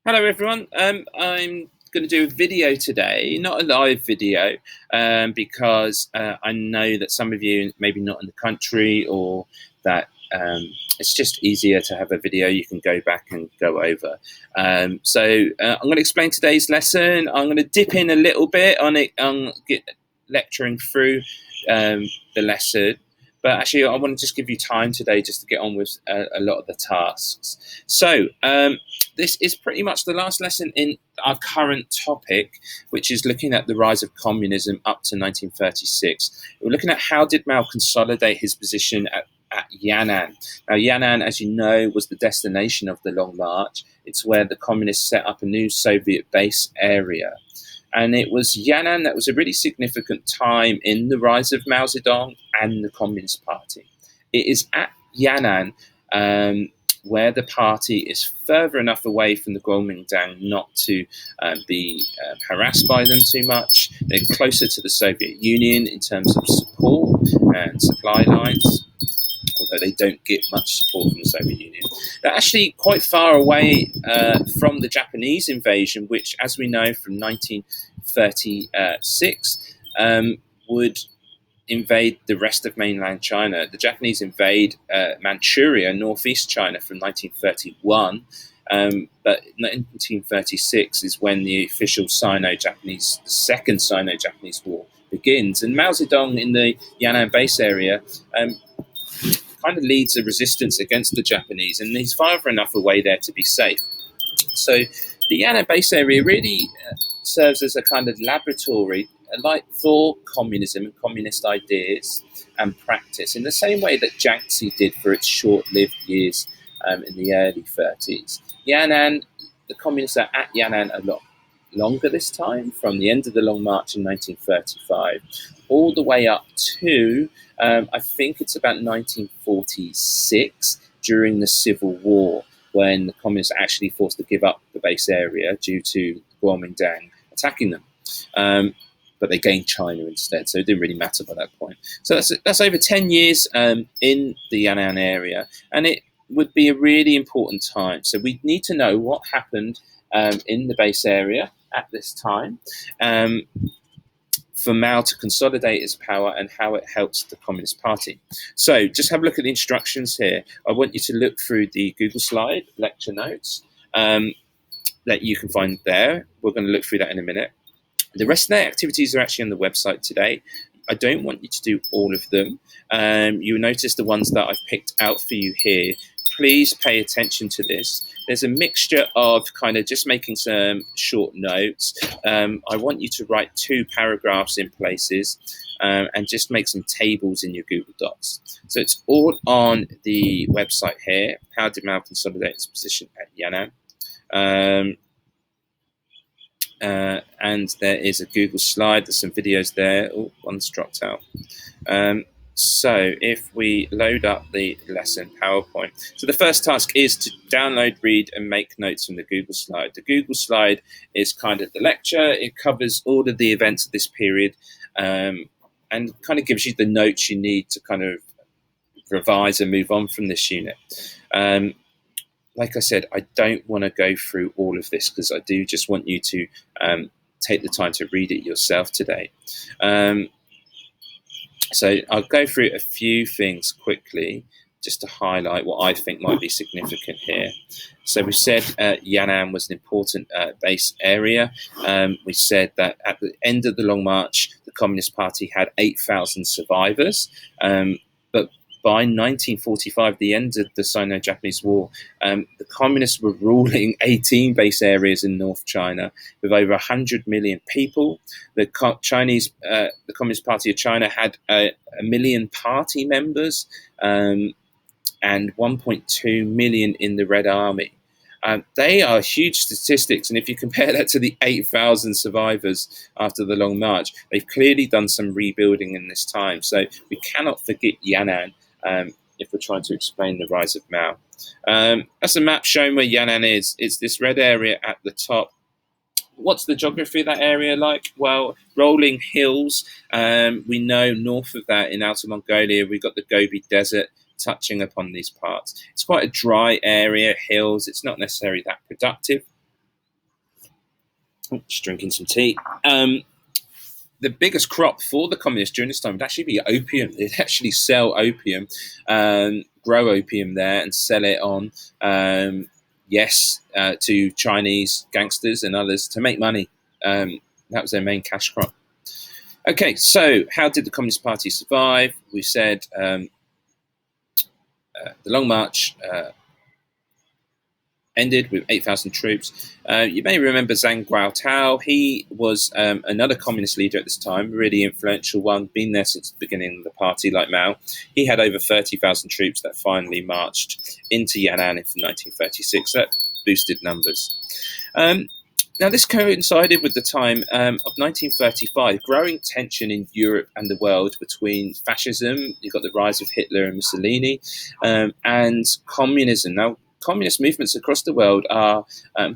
Hello, everyone. I'm going to do a video today, not a live video, because I know that some of you maybe not in the country, or that it's just easier to have a video you can go back and go over. I'm going to explain today's lesson. I'm going to dip in a little bit on it, lecturing through the lesson. But actually, I want to just give you time today just to get on with a lot of the tasks. This is pretty much the last lesson in our current topic, which is looking at the rise of communism up to 1936. We're looking at how did Mao consolidate his position at Yan'an. Now, Yan'an, as you know, was the destination of the Long March. It's where the communists set up a new Soviet base area. And it was Yan'an that was a really significant time in the rise of Mao Zedong and the Communist Party. It is at Yan'an where the party is further enough away from the Kuomintang not to be harassed by them too much. They're closer to the Soviet Union in terms of support and supply lines, although they don't get much support from the Soviet Union. They're actually quite far away from the Japanese invasion, which, as we know from 1936, would invade the rest of mainland China. The Japanese invade Manchuria, northeast China, from 1931. But 1936 is when the official Sino-Japanese, the Second Sino-Japanese War begins. And Mao Zedong in the Yan'an base area kind of leads a resistance against the Japanese, and he's far enough away there to be safe. So the Yan'an base area really serves as a kind of laboratory, like for communism and communist ideas and practice, in the same way that Jiangxi did for its short-lived years in the early 30s. Yan'an, the communists are at Yan'an a lot longer this time, from the end of the Long March in 1935 all the way up to I think it's about 1946, during the Civil War, when the communists are actually forced to give up the base area due to Kuomintang attacking them. But they gained China instead, so it didn't really matter by that point. So that's over 10 years in the Yan'an area, and it would be a really important time. So we need to know what happened in the base area at this time, for Mao to consolidate his power and how it helps the Communist Party. So just have a look at the instructions here. I want you to look through the Google slide lecture notes that you can find there. We're going to look through that in a minute. The rest of the activities are actually on the website today. I don't want you to do all of them. You'll notice the ones that I've picked out for you here. Please pay attention to this. There's a mixture of kind of just making some short notes. I want you to write 2 paragraphs in places and just make some tables in your Google Docs. So it's all on the website here. How did Mao consolidate his position at Yan'an? And there is a Google slide. There's some videos there. Oh, one's dropped out. So if we load up the lesson PowerPoint. So the first task is to download, read, and make notes from the Google slide. The Google slide is kind of the lecture. It covers all of the events of this period and kind of gives you the notes you need to kind of revise and move on from this unit. Like I said, I don't want to go through all of this because I do just want you to take the time to read it yourself today. So I'll go through a few things quickly just to highlight what I think might be significant here. So we said Yan'an was an important base area. We said that at the end of the Long March, the Communist Party had 8,000 survivors. But by 1945, the end of the Sino-Japanese War, the communists were ruling 18 base areas in North China with over 100 million people. The Communist Party of China had a million party members and 1.2 million in the Red Army. They are huge statistics, and if you compare that to the 8,000 survivors after the Long March, they've clearly done some rebuilding in this time. So we cannot forget Yan'an if we're trying to explain the rise of Mao. That's a map showing where Yan'an is. It's this red area at the top. What's the geography of that area like? Well, rolling hills. We know north of that in Outer Mongolia, we've got the Gobi Desert touching upon these parts. It's quite a dry area, hills. It's not necessarily that productive. Just drinking some tea. The biggest crop for the communists during this time would actually be opium. They'd actually sell opium, grow opium there, and sell it on, to Chinese gangsters and others to make money. That was their main cash crop. Okay, so how did the Communist Party survive? We said the Long March ended with 8,000 troops. You may remember Zhang Guaotao. He was another communist leader at this time, really influential one, been there since the beginning of the party, like Mao. He had over 30,000 troops that finally marched into Yan'an in 1936. That boosted numbers. Now, this coincided with the time of 1935, growing tension in Europe and the world between fascism, you've got the rise of Hitler and Mussolini, and communism. Now, communist movements across the world are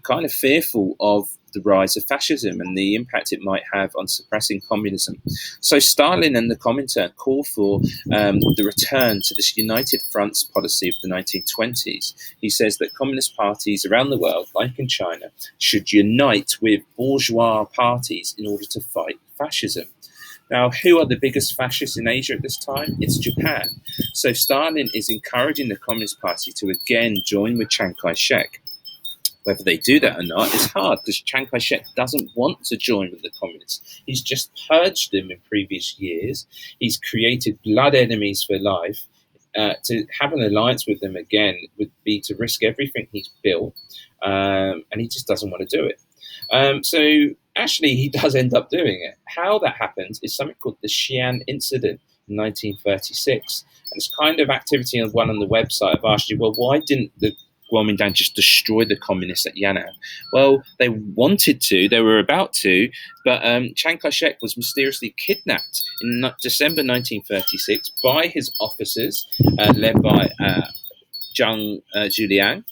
kind of fearful of the rise of fascism and the impact it might have on suppressing communism. So Stalin and the Comintern call for the return to this united fronts policy of the 1920s. He says that communist parties around the world, like in China, should unite with bourgeois parties in order to fight fascism. Now, who are the biggest fascists in Asia at this time? It's Japan. So Stalin is encouraging the Communist Party to again join with Chiang Kai-shek. Whether they do that or not is hard because Chiang Kai-shek doesn't want to join with the communists. He's just purged them in previous years. He's created blood enemies for life. To have an alliance with them again would be to risk everything he's built, and he just doesn't want to do it. So actually, he does end up doing it. How that happens is something called the Xi'an Incident in 1936. And it's kind of activity on one on the website. I've asked you, well, why didn't the Kuomintang just destroy the communists at Yan'an? Well, they wanted to, they were about to, but Chiang Kai-shek was mysteriously kidnapped in December 1936 by his officers, led by Zhang Zhuliang,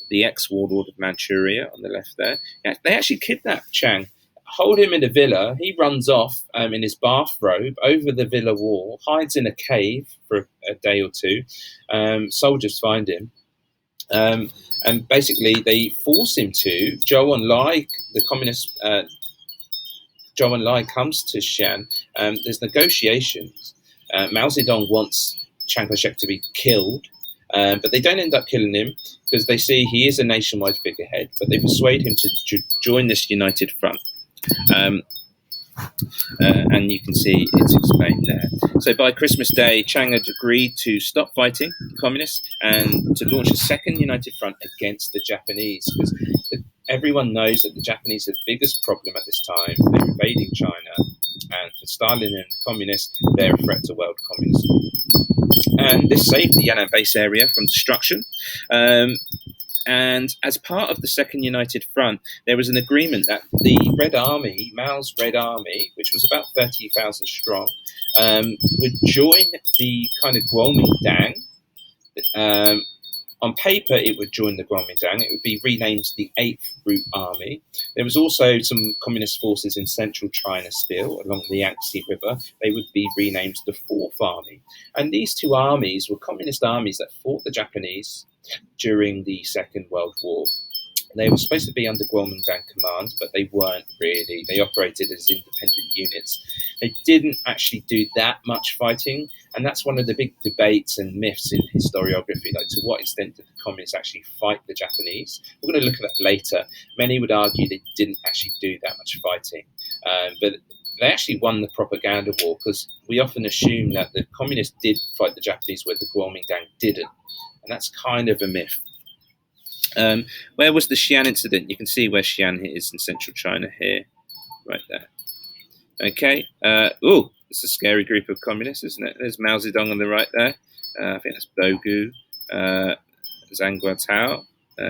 the ex-warlord of Manchuria on the left there. Yeah, they actually kidnapped Chiang, hold him in a villa. He runs off in his bathrobe over the villa wall, hides in a cave for a day or two. Soldiers find him. And basically, they force him to. Zhou Enlai, the communist Zhou Enlai comes to Xi'an. There's negotiations. Mao Zedong wants Chiang Kai-shek to be killed, but they don't end up killing him because they see he is a nationwide figurehead, but they persuade him to join this united front. And you can see it's explained there. So by Christmas Day, Chiang had agreed to stop fighting the communists and to launch a second united front against the Japanese, because everyone knows that the Japanese are the biggest problem at this time. They're invading China, and for Stalin and the communists, they're a threat to world communism. And this saved the Yan'an base area from destruction. And as part of the Second United Front, there was an agreement that the Red Army, Mao's Red Army, which was about 30,000 strong, would join the kind of Kuomintang. On paper, it would join the Kuomintang. It would be renamed the 8th Route Army. There was also some communist forces in central China still, along the Yangtze River. They would be renamed the 4th Army. And these two armies were communist armies that fought the Japanese during the Second World War. They were supposed to be under Kuomintang command, but they weren't really. They operated as independent units. They didn't actually do that much fighting, and that's one of the big debates and myths in historiography, like to what extent did the communists actually fight the Japanese? We're going to look at that later. Many would argue they didn't actually do that much fighting, but they actually won the propaganda war, because we often assume that the communists did fight the Japanese where the Kuomintang didn't, and that's kind of a myth. Where was the Xi'an incident? You can see where Xi'an is in central China here, right there. Okay. It's a scary group of communists, isn't it? There's Mao Zedong on the right there. I think that's Bogu, Zhang Guotai.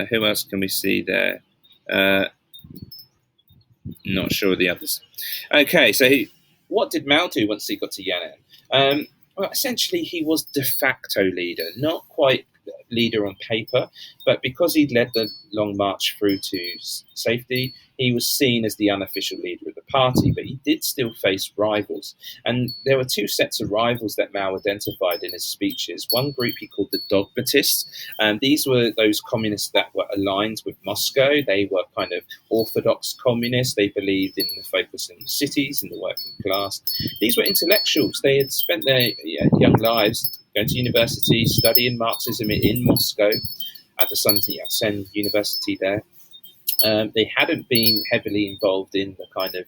Who else can we see there? Not sure of the others. Okay, so what did Mao do once he got to Yan'an? Well, essentially, he was de facto leader, not quite leader on paper, but because he'd led the Long March through to safety, he was seen as the unofficial leader of the party, but he did still face rivals. And there were two sets of rivals that Mao identified in his speeches. One group he called the dogmatists, and these were those communists that were aligned with Moscow. They were kind of orthodox communists. They believed in the focus in the cities and the working class. These were intellectuals. They had spent their young lives going to university, studying Marxism in Moscow at the Sun Yat-sen University there. They hadn't been heavily involved in the kind of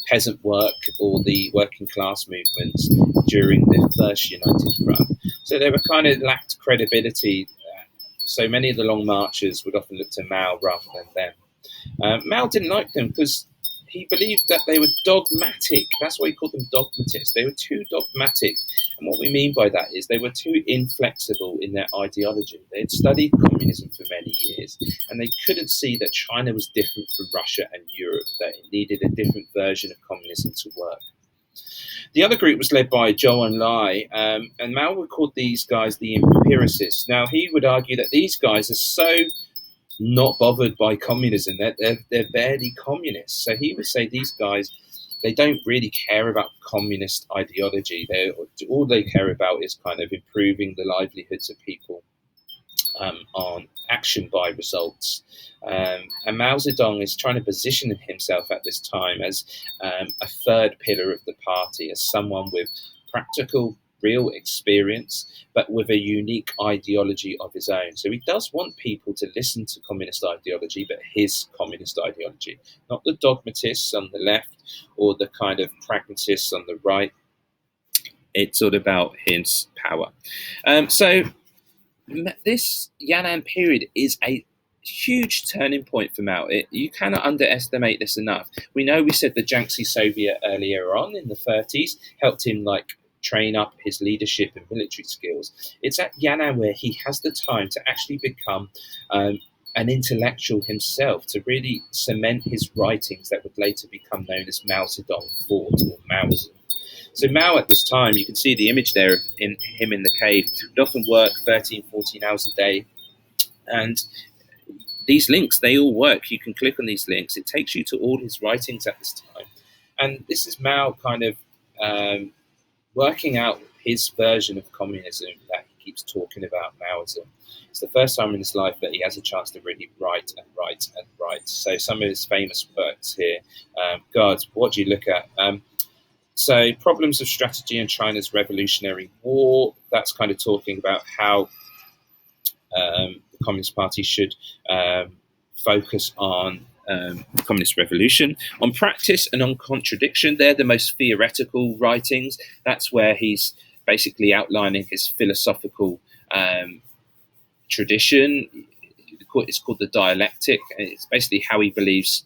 peasant work or the working class movements during the First United Front. So they were kind of lacked credibility. So many of the Long Marchers would often look to Mao rather than them. Mao didn't like them because he believed that they were dogmatic. That's why he called them dogmatists. They were too dogmatic. And what we mean by that is they were too inflexible in their ideology. They had studied communism for many years, and they couldn't see that China was different from Russia and Europe, that it needed a different version of communism to work. The other group was led by Zhou Enlai, and Mao would call these guys the empiricists. Now, he would argue that these guys are so not bothered by communism. They're barely communists. So he would say these guys, they don't really care about communist ideology. All they care about is kind of improving the livelihoods of people on action by results. And Mao Zedong is trying to position himself at this time as a third pillar of the party, as someone with practical real experience, but with a unique ideology of his own. So he does want people to listen to communist ideology, but his communist ideology, not the dogmatists on the left or the kind of pragmatists on the right. It's all about his power. So this Yan'an period is a huge turning point for Mao. You cannot underestimate this enough. We know we said the Jiangxi Soviet earlier on in the 30s helped him train up his leadership and military skills. It's at Yan'an where he has the time to actually become an intellectual himself, to really cement his writings that would later become known as Mao Zedong thought or Maoism. So Mao at this time, you can see the image there of him in the cave, would often work 13, 14 hours a day. And these links, they all work. You can click on these links. It takes you to all his writings at this time. And this is Mao kind of working out his version of communism that he keeps talking about, Maoism. It's the first time in his life that he has a chance to really write and write and write. So some of his famous works here, God, what do you look at? So Problems of Strategy and China's Revolutionary War, that's kind of talking about how the Communist Party should focus on the Communist Revolution. On Practice and on Contradiction, they're the most theoretical writings. That's where he's basically outlining his philosophical tradition. It's called the dialectic. It's basically how he believes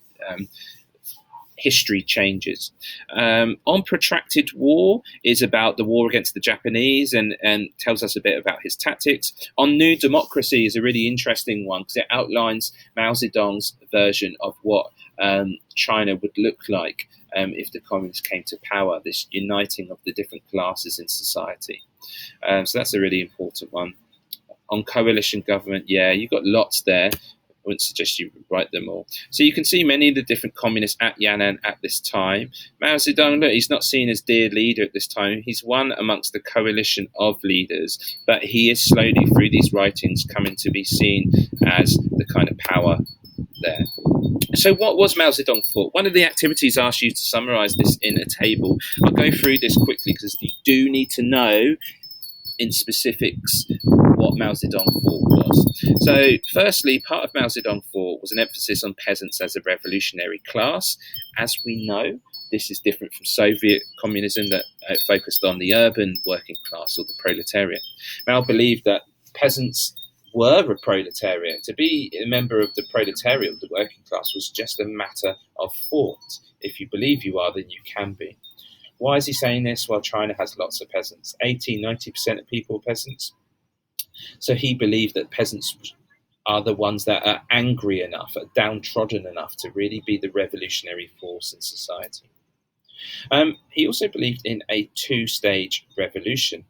history changes. On Protracted War is about the war against the Japanese and tells us a bit about his tactics. On New Democracy is a really interesting one because it outlines Mao Zedong's version of what China would look like if the communists came to power, this uniting of the different classes in society. So that's a really important one. On Coalition Government, yeah, you've got lots there. I wouldn't suggest you write them all. So you can see many of the different communists at Yan'an at this time. Mao Zedong, look, he's not seen as dear leader at this time. He's one amongst the coalition of leaders, but he is slowly through these writings coming to be seen as the kind of power there. So what was Mao Zedong for? One of the activities asked you to summarize this in a table. I'll go through this quickly because you do need to know in specifics what Mao Zedong thought was. So firstly, part of Mao Zedong thought was an emphasis on peasants as a revolutionary class. As we know, this is different from Soviet communism that focused on the urban working class or the proletariat. Mao believed that peasants were a proletariat. To be a member of the proletariat, the working class, was just a matter of thought. If you believe you are, then you can be. Why is he saying this? Well, China has lots of peasants. 80-90% of people are peasants. So he believed that peasants are the ones that are angry enough, are downtrodden enough to really be the revolutionary force in society. He also believed in a two-stage revolution.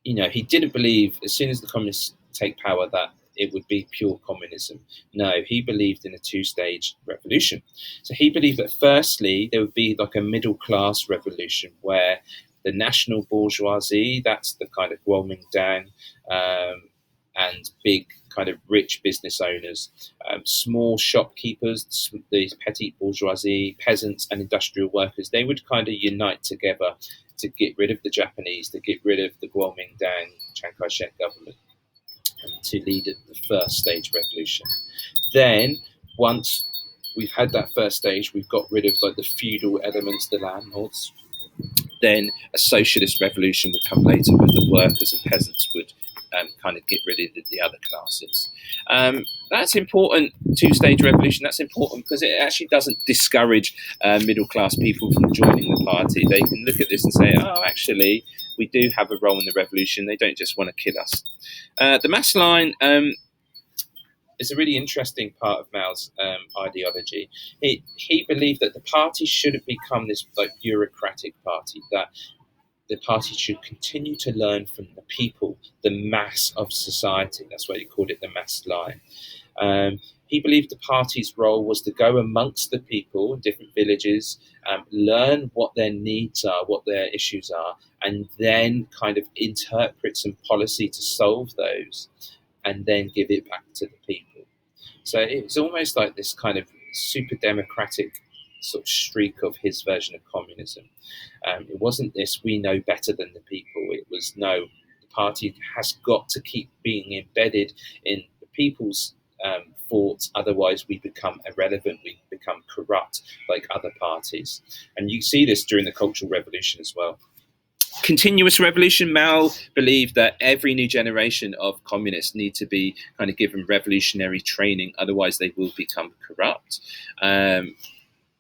he didn't believe as soon as the communists take power that it would be pure communism. No, he believed in a two-stage revolution. So he believed that firstly there would be like a middle-class revolution where the national bourgeoisie, that's the kind of Kuomintang, and big kind of rich business owners, small shopkeepers, these petty bourgeoisie, peasants and industrial workers, they would kind of unite together to get rid of the Japanese, to get rid of the Kuomintang Chiang Kai-shek government, and to lead the first stage revolution. Then, once we've had that first stage, we've got rid of like the feudal elements, the landlords. Then a socialist revolution would come later, where the workers and peasants would kind of get rid of the other classes. That's important. Two-stage revolution. That's important because it actually doesn't discourage middle-class people from joining the party. They can look at this and say, "Oh, actually, we do have a role in the revolution. They don't just want to kill us." The mass line is a really interesting part of Mao's ideology. He believed that the party shouldn't become this like bureaucratic party, that the party should continue to learn from the people, the mass of society. That's why he called it the mass line. He believed the party's role was to go amongst the people in different villages, learn what their needs are, what their issues are, and then kind of interpret some policy to solve those, and then give it back to the people. So it was almost like this kind of super democratic sort of streak of his version of communism. It wasn't this "we know better than the people." It was no, the party has got to keep being embedded in the people's thoughts, otherwise we become irrelevant, we become corrupt like other parties. And you see this during the Cultural Revolution as well. Continuous revolution. Mao believed that every new generation of communists need to be kind of given revolutionary training, otherwise they will become corrupt.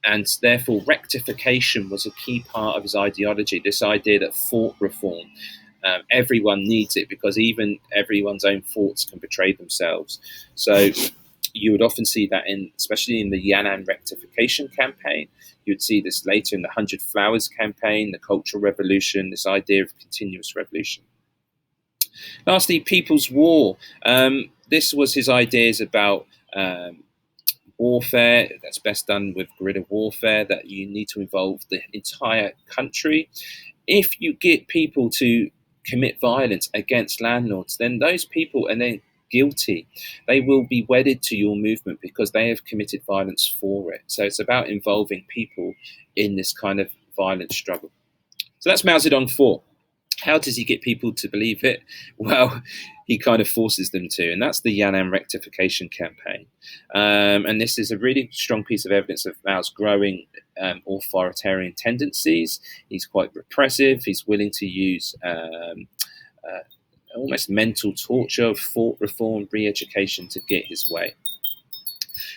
And therefore, rectification was a key part of his ideology. This idea that thought reform, everyone needs it because even everyone's own thoughts can betray themselves. So you would often see that especially in the Yan'an rectification campaign. You would see this later in the 100 Flowers campaign, the Cultural Revolution, this idea of continuous revolution. Lastly, People's War. This was his ideas about warfare that's best done with guerrilla warfare, that you need to involve the entire country. If you get people to commit violence against landlords, then those people are then guilty. They will be wedded to your movement because they have committed violence for it. So it's about involving people in this kind of violent struggle. So that's Mao Zedong 4. How does he get people to believe it? Well, he kind of forces them to, and that's the Yan'an rectification campaign. And this is a really strong piece of evidence of Mao's growing authoritarian tendencies. He's quite repressive. He's willing to use almost mental torture, thought reform, re-education to get his way.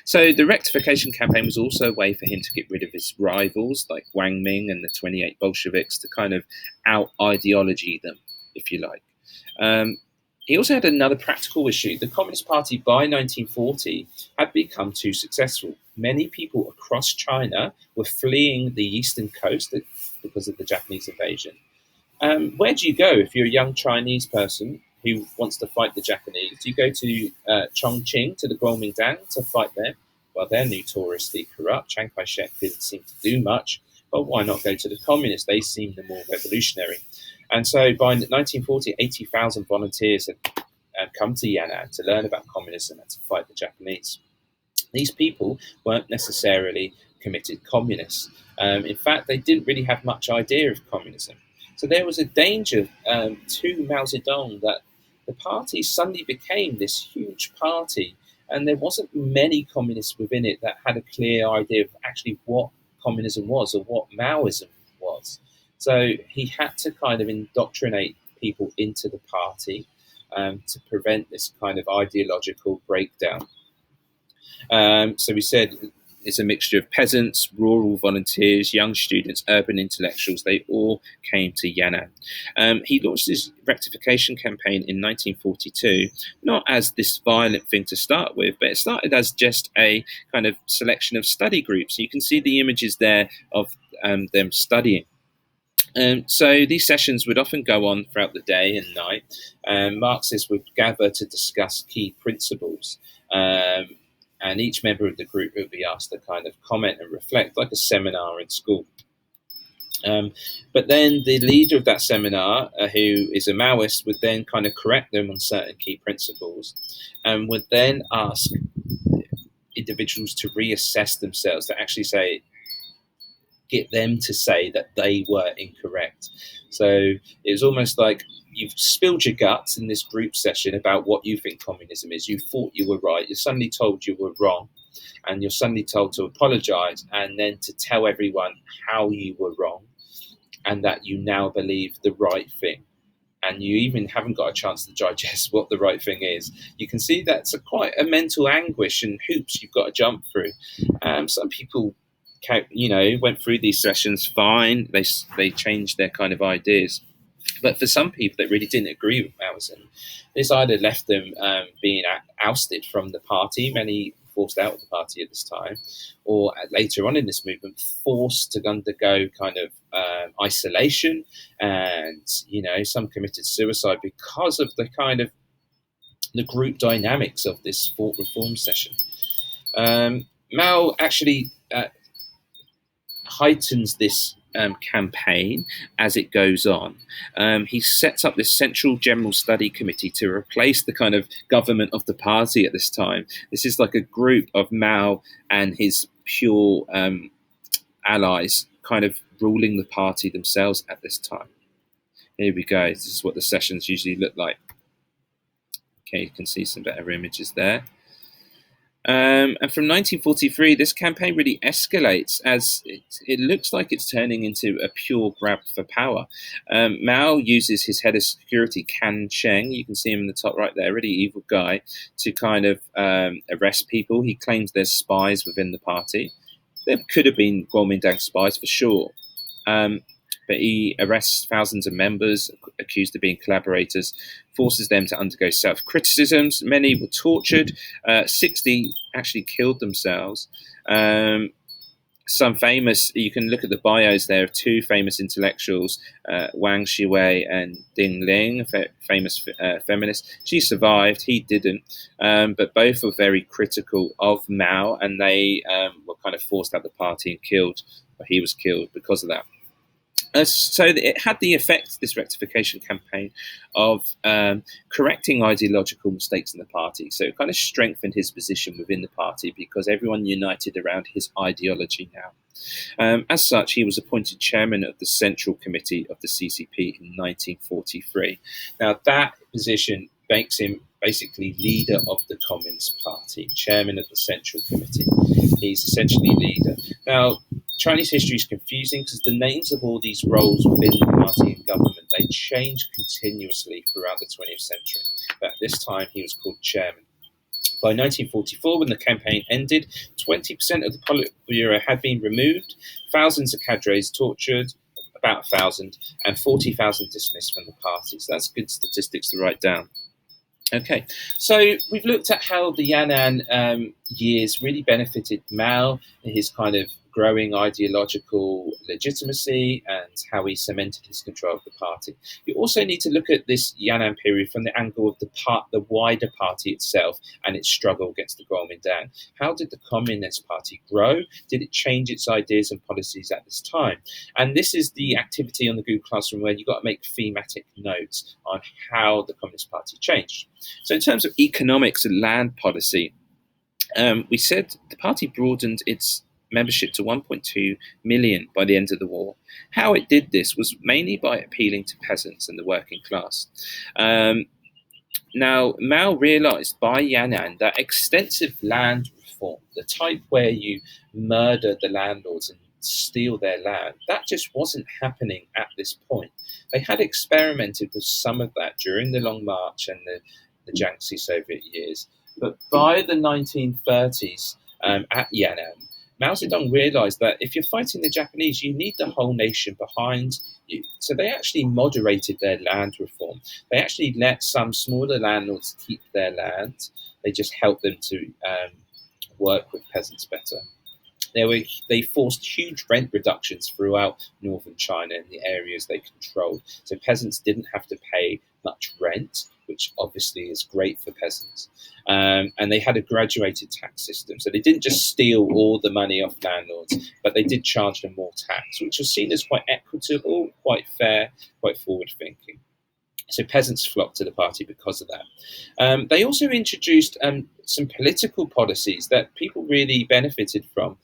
So the rectification campaign was also a way for him to get rid of his rivals like Wang Ming and the 28 Bolsheviks, to kind of out-ideology them, if you like. He also had another practical issue. The Communist Party by 1940 had become too successful. Many people across China were fleeing the eastern coast because of the Japanese invasion. Where do you go if you're a young Chinese person who wants to fight the Japanese? Do you go to Chongqing, to the Kuomintang, to fight them? Well, they're notoriously corrupt. Chiang Kai-shek didn't seem to do much, but why not go to the communists? They seemed the more revolutionary. And so by 1940, 80,000 volunteers had come to Yan'an to learn about communism and to fight the Japanese. These people weren't necessarily committed communists. In fact, they didn't really have much idea of communism. So there was a danger to Mao Zedong that the party suddenly became this huge party, and there wasn't many communists within it that had a clear idea of actually what communism was or what Maoism was. So he had to kind of indoctrinate people into the party to prevent this kind of ideological breakdown. So we said it's a mixture of peasants, rural volunteers, young students, urban intellectuals. They all came to Yan'an. He launched his rectification campaign in 1942, not as this violent thing to start with, but it started as just a kind of selection of study groups. You can see the images there of them studying. So these sessions would often go on throughout the day and night, and Marxists would gather to discuss key principles. And each member of the group would be asked to kind of comment and reflect, like a seminar in school. But then the leader of that seminar, who is a Maoist, would then kind of correct them on certain key principles, and would then ask individuals to reassess themselves, to actually get them to say that they were incorrect. So it was almost like you've spilled your guts in this group session about what you think communism is. You thought you were right. You're suddenly told you were wrong, and you're suddenly told to apologize and then to tell everyone how you were wrong and that you now believe the right thing. And you even haven't got a chance to digest what the right thing is. You can see that's quite a mental anguish and hoops you've got to jump through. Some people, went through these sessions fine. They changed their kind of ideas. But for some people that really didn't agree with Mao Zedong, this either left them being ousted from the party, many forced out of the party at this time, or later on in this movement, forced to undergo kind of isolation, and some committed suicide because of the kind of the group dynamics of this thought reform session. Mao actually heightens this campaign as it goes on. He sets up this Central General Study Committee to replace the kind of government of the party at this time. This is like a group of Mao and his pure allies kind of ruling the party themselves at this time. Here we go. This is what the sessions usually look like. Okay, you can see some better images there. And from 1943, this campaign really escalates as it looks like it's turning into a pure grab for power. Mao uses his head of security, Kan Sheng, you can see him in the top right there, really evil guy, to kind of arrest people. He claims there's spies within the party. There could have been Kuomintang spies for sure. But he arrests thousands of members accused of being collaborators, forces them to undergo self-criticisms. Many were tortured. 60 actually killed themselves. Some famous, you can look at the bios there of two famous intellectuals, Wang Shiwei and Ding Ling, famous feminist. She survived, he didn't, but both were very critical of Mao, and they were kind of forced out of the party and killed, or he was killed because of that. So it had the effect, this rectification campaign, of correcting ideological mistakes in the party. So it kind of strengthened his position within the party because everyone united around his ideology now. As such, he was appointed chairman of the Central Committee of the CCP in 1943. Now, that position makes him basically leader of the Communist Party, chairman of the Central Committee. He's essentially leader. Now, Chinese history is confusing because the names of all these roles within the party and government, they changed continuously throughout the 20th century. But at this time, he was called chairman. By 1944, when the campaign ended, 20% of the Politburo had been removed, thousands of cadres tortured, about 1,000, and 40,000 dismissed from the party. So that's good statistics to write down. Okay, so we've looked at how the Yan'an years really benefited Mao, his kind of growing ideological legitimacy, and how he cemented his control of the party. You also need to look at this Yan'an period from the angle of the wider party itself and its struggle against the Kuomintang. How did the Communist Party grow? Did it change its ideas and policies at this time? And this is the activity on the Google Classroom where you've got to make thematic notes on how the Communist Party changed. So in terms of economics and land policy, we said the party broadened its membership to 1.2 million by the end of the war. How it did this was mainly by appealing to peasants and the working class. Now, Mao realized by Yan'an that extensive land reform, the type where you murder the landlords and steal their land, that just wasn't happening at this point. They had experimented with some of that during the Long March and the Jiangxi Soviet years. But by the 1930s at Yan'an, Mao Zedong realized that if you're fighting the Japanese, you need the whole nation behind you. So they actually moderated their land reform. They actually let some smaller landlords keep their land. They just helped them to work with peasants better. They forced huge rent reductions throughout northern China in the areas they controlled. So peasants didn't have to pay much rent, which obviously is great for peasants. And they had a graduated tax system. So they didn't just steal all the money off landlords, but they did charge them more tax, which was seen as quite equitable, quite fair, quite forward thinking. So peasants flocked to the party because of that. They also introduced some political policies that people really benefited from,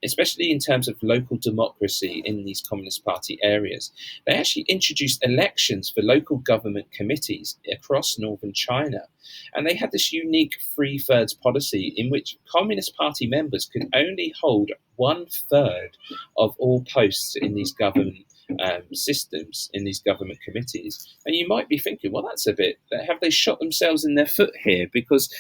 especially in terms of local democracy in these Communist Party areas. They actually introduced elections for local government committees across northern China. And they had this unique three-thirds policy in which Communist Party members could only hold 1/3 of all posts in these government systems, in these government committees. And you might be thinking, well, that's a bit, have they shot themselves in their foot here? Because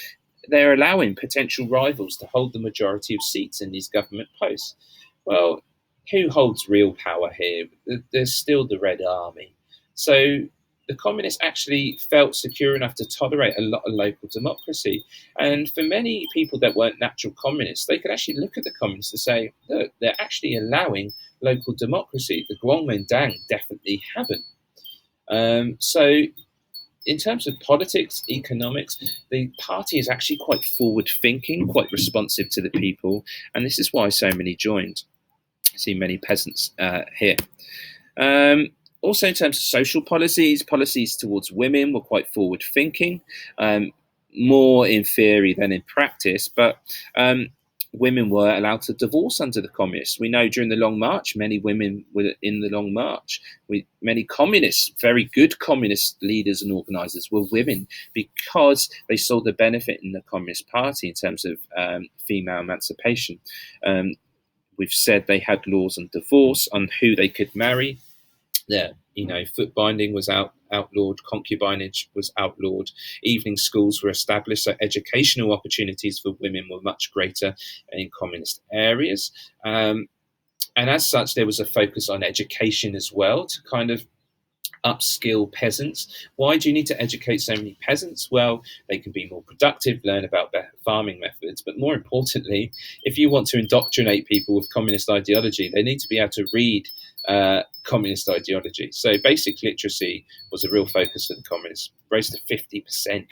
they're allowing potential rivals to hold the majority of seats in these government posts. Well, who holds real power here? There's still the Red Army. So the communists actually felt secure enough to tolerate a lot of local democracy. And for many people that weren't natural communists, they could actually look at the communists and say, look, they're actually allowing local democracy. The Guomindang definitely haven't. So in terms of politics, economics, the party is actually quite forward-thinking, quite responsive to the people, and this is why so many joined. I see many peasants here. Also, in terms of social policies, policies towards women were quite forward-thinking, more in theory than in practice, but women were allowed to divorce under the communists. We know during the Long March, many women were in the Long March. Many communists, very good communist leaders and organizers were women because they saw the benefit in the Communist Party in terms of female emancipation. We've said they had laws on divorce, on who they could marry. Foot binding was outlawed, concubinage was outlawed, evening schools were established, so educational opportunities for women were much greater in communist areas. And as such, there was a focus on education as well to kind of upskill peasants. Why do you need to educate so many peasants? Well, they can be more productive, learn about better farming methods, but more importantly, if you want to indoctrinate people with communist ideology, they need to be able to read communist ideology. So basic literacy was a real focus for the communists, rose to 50%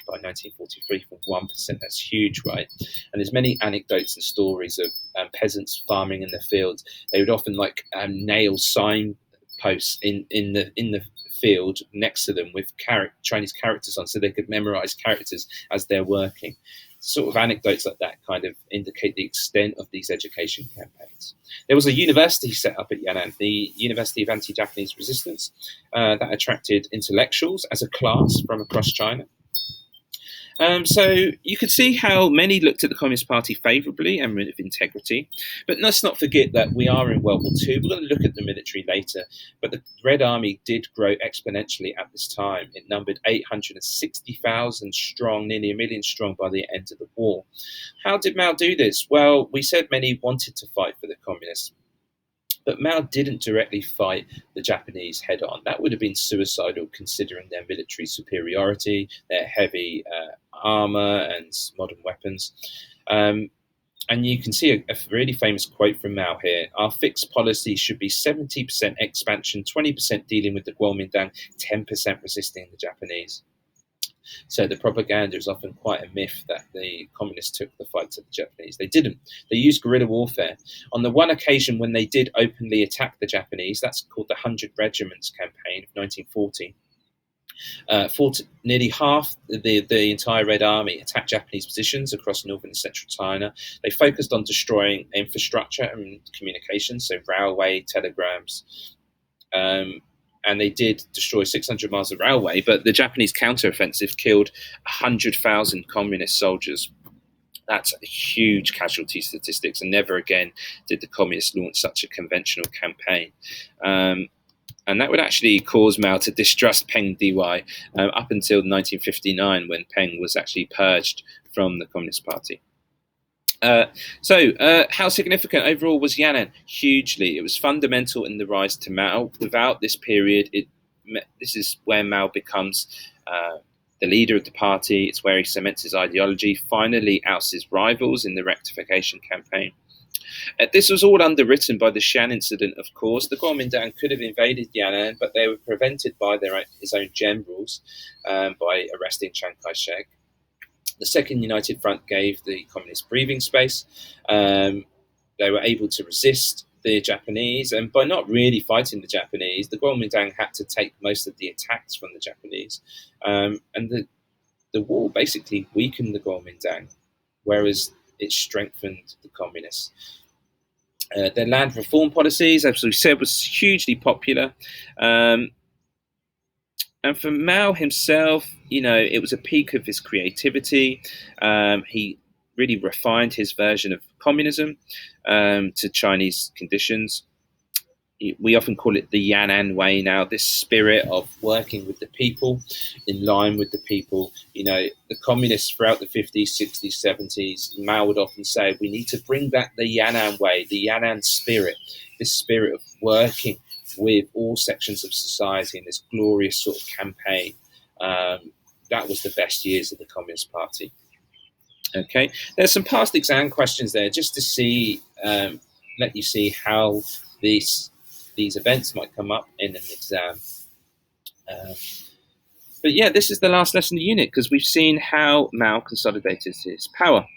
by 1943 from 1%. That's huge, right? And there's many anecdotes and stories of peasants farming in the fields. They would often nail signposts in the field next to them with Chinese characters on, so they could memorize characters as they're working. Sort of anecdotes like that kind of indicate the extent of these education campaigns. There was a university set up at Yan'an, the University of Anti-Japanese Resistance, that attracted intellectuals as a class from across China. So you could see how many looked at the Communist Party favourably and with integrity. But let's not forget that we are in World War II. We're going to look at the military later. But the Red Army did grow exponentially at this time. It numbered 860,000 strong, nearly 1 million strong by the end of the war. How did Mao do this? Well, we said many wanted to fight for the communists. But Mao didn't directly fight the Japanese head-on. That would have been suicidal considering their military superiority, their heavy armor and modern weapons. And you can see a really famous quote from Mao here. Our fixed policy should be 70% expansion, 20% dealing with the Guomindang, 10% resisting the Japanese. So the propaganda is often quite a myth that the communists took the fight to the Japanese. They didn't. They used guerrilla warfare. On the one occasion when they did openly attack the Japanese, that's called the 100 Regiments Campaign of 1940, nearly half the entire Red Army attacked Japanese positions across northern and central China. They focused on destroying infrastructure and communications, so railway, telegrams, and they did destroy 600 miles of railway, but the Japanese counteroffensive killed 100,000 communist soldiers. That's a huge casualty statistics, and never again did the communists launch such a conventional campaign. And that would actually cause Mao to distrust Peng Dehuai up until 1959, when Peng was actually purged from the Communist Party. So how significant overall was Yan'an? Hugely. It was fundamental in the rise to Mao. Without this period, this is where Mao becomes the leader of the party. It's where he cements his ideology, finally outs his rivals in the rectification campaign. This was all underwritten by the Shan incident, of course. The Kuomintang could have invaded Yan'an, but they were prevented by his own generals by arresting Chiang Kai-shek. The Second United Front gave the communists breathing space. They were able to resist the Japanese, and by not really fighting the Japanese, the Kuomintang had to take most of the attacks from the Japanese. And the war basically weakened the Kuomintang, whereas it strengthened the communists. Their land reform policies, as we said, was hugely popular. And for Mao himself, it was a peak of his creativity. He really refined his version of communism to Chinese conditions. We often call it the Yan'an way now, this spirit of working with the people, in line with the people. The communists throughout the 50s, 60s, 70s, Mao would often say, we need to bring back the Yan'an way, the Yan'an spirit, this spirit of working with all sections of society in this glorious sort of campaign. That was the best years of the Communist Party. Okay, there's some past exam questions there just to see, let you see how these events might come up in an exam. But yeah, this is the last lesson of the unit because we've seen how Mao consolidated his power.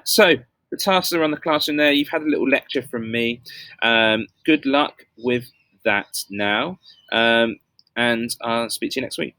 So the tasks are on the classroom there. You've had a little lecture from me. Good luck with that now, and I'll speak to you next week.